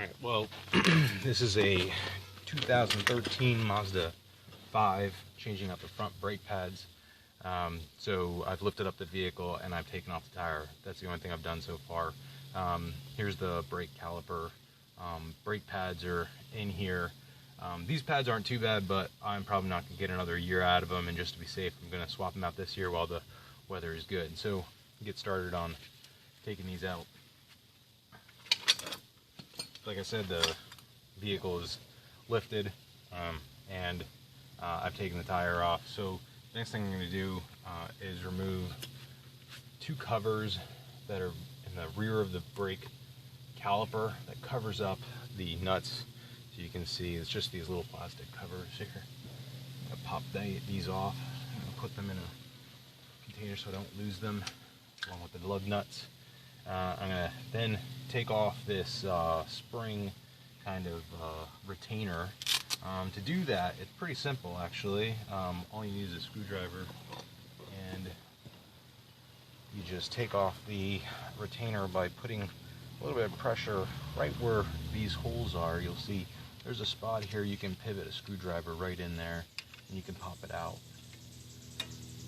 Alright, well, this is a 2013 Mazda 5, changing out the front brake pads. So I've lifted up the vehicle and I've taken off the tire. That's the only thing I've done so far. Here's the brake caliper. Brake pads are in here. These pads aren't too bad, but I'm probably not going to get another year out of them, and just to be safe, I'm going to swap them out this year while the weather is good. So get started on taking these out. Like I said, the vehicle is lifted, and I've taken the tire off. So next thing I'm going to do is remove two covers that are in the rear of the brake caliper that covers up the nuts. So you can see it's just these little plastic covers here. I'm going to pop these off and put them in a container so I don't lose them, along with the lug nuts. I'm going to then take off this spring kind of retainer. To do that, it's pretty simple actually. All you need is a screwdriver, and you just take off the retainer by putting a little bit of pressure right where these holes are. You'll see there's a spot here. You can pivot a screwdriver right in there and you can pop it out.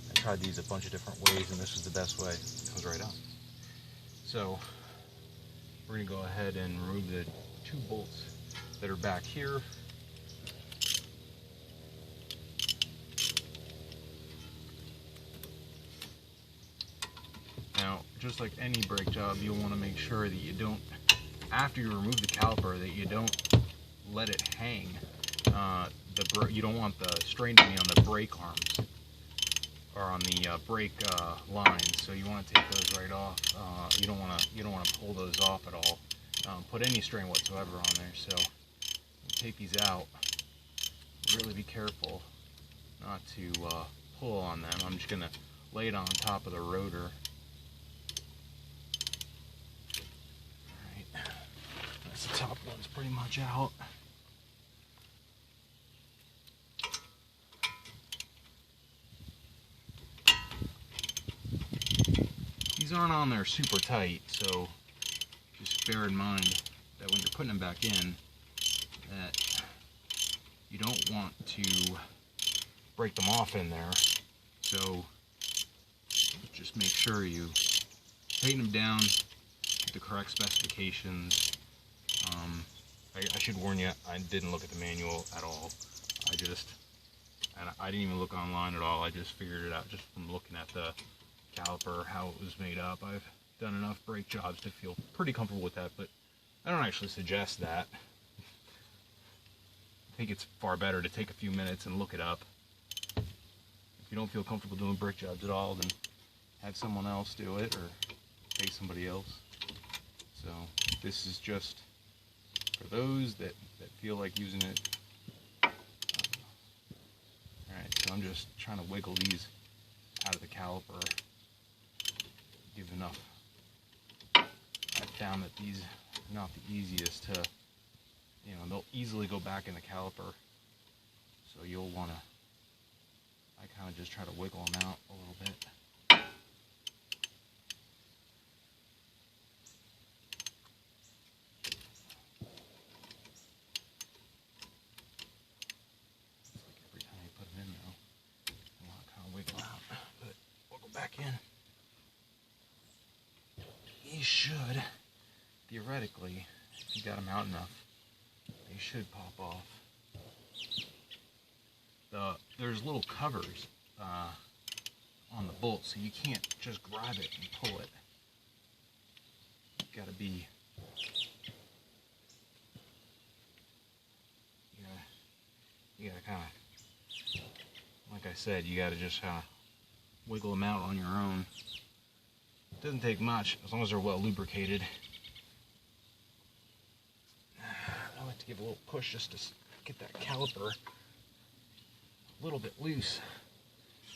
I tried these a bunch of different ways and this was the best way. It comes right up. So we're going to go ahead and remove the two bolts that are back here. Now, just like any brake job, you'll want to make sure that you don't, after you remove the caliper, that you don't let it hang. You don't want the strain to be on the brake arms or on the brake lines, so you want to take those right off. You don't want to pull those off at all. Put any strain whatsoever on there. So take these out. Really be careful not to pull on them. I'm just gonna lay it on top of the rotor. Alright, that's the top one's pretty much out. These aren't on there super tight, so just bear in mind that when you're putting them back in, that you don't want to break them off in there. So just make sure you tighten them down to the correct specifications. I should warn you, I didn't look at the manual at all. I didn't even look online at all. I just figured it out just from looking at the caliper, how it was made up. I've done enough brake jobs to feel pretty comfortable with that, but I don't actually suggest that. I think it's far better to take a few minutes and look it up. If you don't feel comfortable doing brake jobs at all, then have someone else do it or pay somebody else. So this is just for those that feel like using it. Alright, so I'm just trying to wiggle these out of the caliper. Give enough. I've found that these are not the easiest to, they'll easily go back in the caliper. So you'll want to, I kind of just try to wiggle them out a little bit. It's like every time you put them in though, you want to kind of wiggle out, but we'll go back in. These should, theoretically, if you got them out enough, they should pop off. There's little covers on the bolt, so you can't just grab it and pull it. You gotta kind of, like I said, you gotta just wiggle them out on your own. It doesn't take much as long as they're well lubricated. I like to give a little push just to get that caliper a little bit loose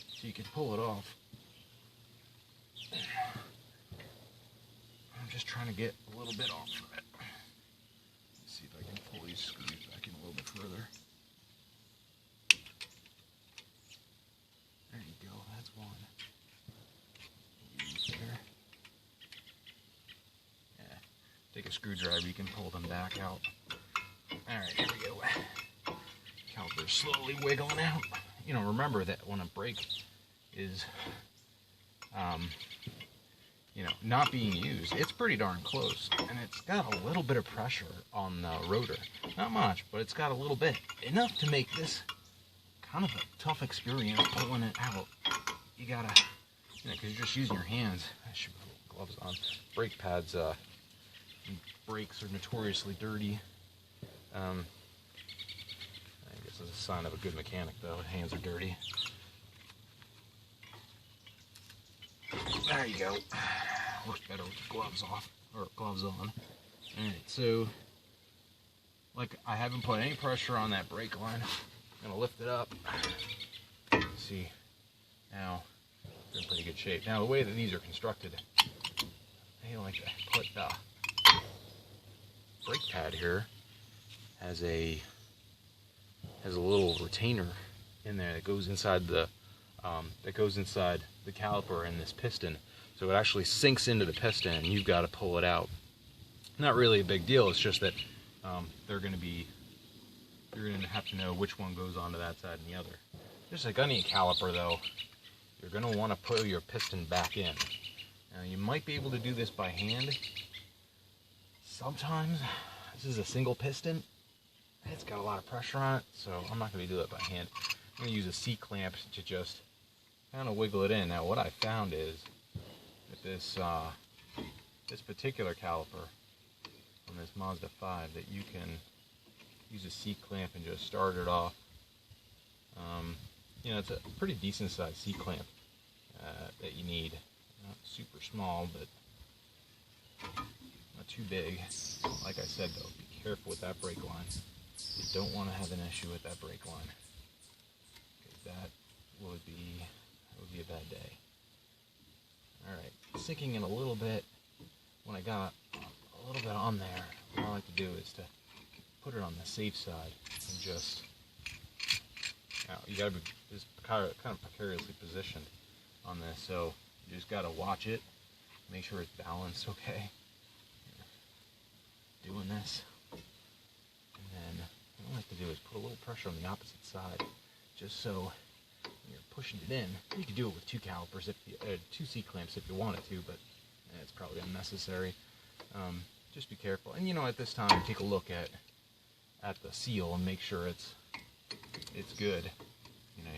so you can pull it off. I'm just trying to get a little bit off of it. Let's see if I can pull these screws back in a little bit further. There you go, that's one. There. take a screwdriver, you can pull them back out. Alright, here we go. Caliper's slowly wiggling out. You know, remember that when a brake is, you know, not being used, it's pretty darn close. And it's got a little bit of pressure on the rotor. Not much, but it's got a little bit. Enough to make this kind of a tough experience pulling it out. You gotta, you know, because you're just using your hands. I should put gloves on. Brake pads, brakes are notoriously dirty. I guess it's a sign of a good mechanic, though. Hands are dirty. There you go. Works better with the gloves off, or gloves on. Alright, so, like, I haven't put any pressure on that brake line. I'm gonna lift it up. See, now, they're in pretty good shape. Now, the way that these are constructed, they like to put the brake pad here has a little retainer in there that goes inside the caliper and this piston, so it actually sinks into the piston and you've got to pull it out. Not really a big deal, it's just that you're going to have to know which one goes onto that side and the other. Just like any caliper though, you're going to want to put your piston back in. Now you might be able to do this by hand. Sometimes, this is a single piston, it's got a lot of pressure on it, so I'm not going to do it by hand. I'm going to use a C-clamp to just kind of wiggle it in. Now what I found is that this particular caliper on this Mazda 5, that you can use a C-clamp and just start it off. You know, it's a pretty decent sized C-clamp that you need. Not super small, but not too big. Like I said though, be careful with that brake line. You don't want to have an issue with that brake line, because that would be a bad day. Alright, sinking in a little bit. When I got a little bit on there, what I like to do is to put it on the safe side and just, now you gotta be just kind of precariously positioned on this, so you just gotta watch it, make sure it's balanced okay. Doing this, and then what I like to do is put a little pressure on the opposite side, just so when you're pushing it in. You could do it with two calipers, two C-clamps if you wanted to, but it's probably unnecessary. Just be careful, and you know, at this time, take a look at the seal and make sure it's good. You know,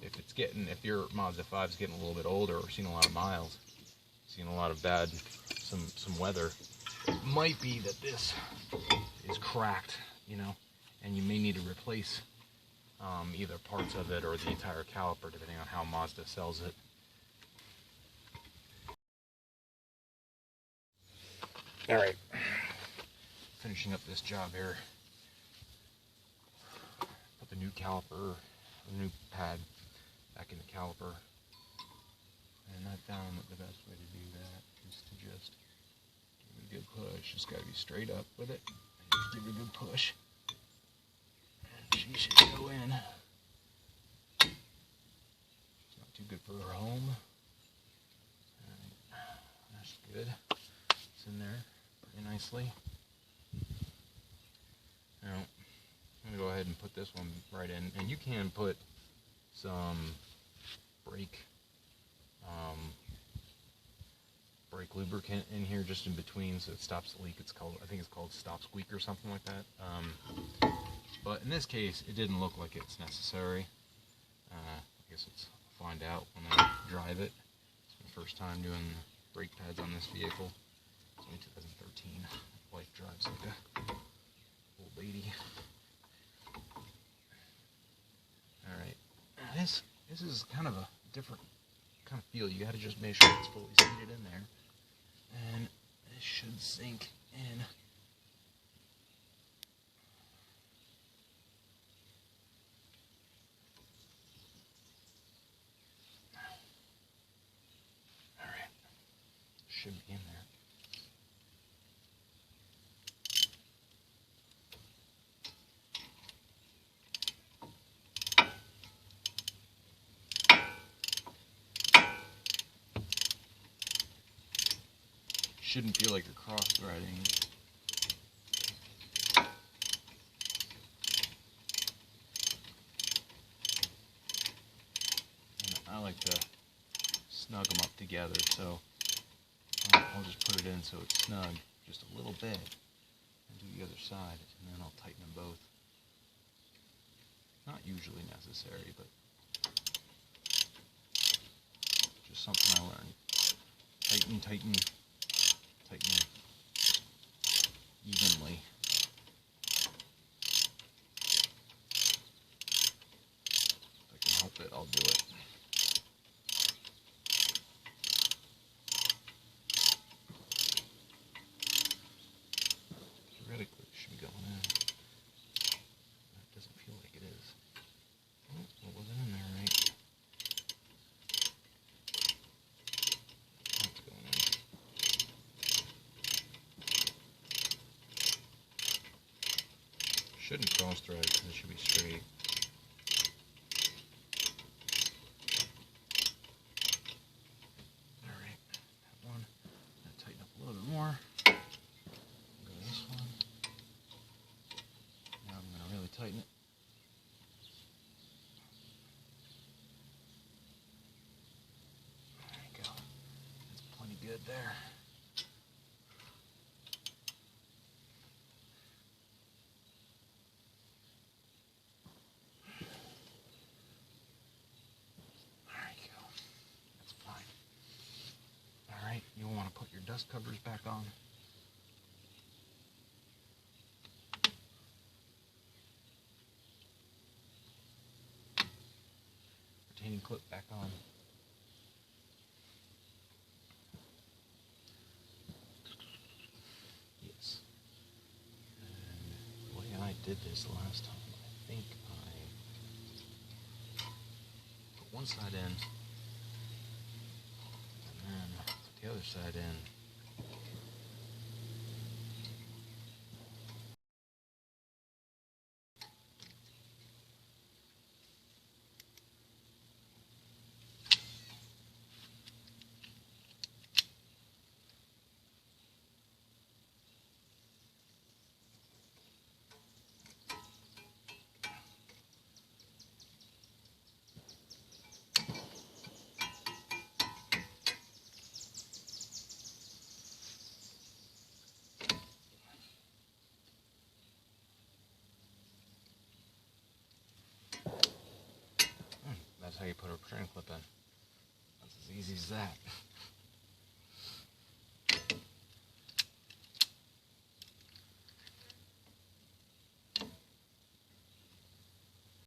if your Mazda 5 is getting a little bit older or seen a lot of miles, seen a lot of some weather, it might be that this is cracked, you know, and you may need to replace either parts of it or the entire caliper, depending on how Mazda sells it. Alright, finishing up this job here. Put the new caliper, the new pad back in the caliper. And I found that the best way to do that is to just give it a good push. Just got to be straight up with it. And just give it a good push. And she should go in. It's not too good for her home. Alright, that's good. It's in there pretty nicely. Now, I'm going to go ahead and put this one right in. And you can put some brake lubricant in here just in between so it stops the leak. It's called, I think it's called Stop Squeak or something like that. But in this case, it didn't look like it's necessary. I guess I'll find out when I drive it. It's my first time doing brake pads on this vehicle. It's only 2013. My wife drives like a old lady. Alright, this is kind of a different kind of feel. You got to just make sure it's fully seated in there, and it should sink in. All right, should be in there. shouldn't feel like you're cross-threading. And I like to snug them up together, so I'll just put it in so it's snug just a little bit and do the other side, and then I'll tighten them both. Not usually necessary, but just something I learned. Tighten, tighten, tighten evenly. If I can help it, I'll do it. Theoretically, it should be going in. It doesn't feel like it is. Oh, it wasn't in there right. That's going in. Shouldn't cross thread because it should be straight. Alright, that one. I'll tighten up a little bit more. Go to this one. Now I'm going to really tighten it. There you go. That's plenty good there. Alright, you'll want to put your dust covers back on. Retaining clip back on. Yes. And the way I did this last time, I think I put one side in, and then put the other side in. That's how you put a return clip in. That's as easy as that.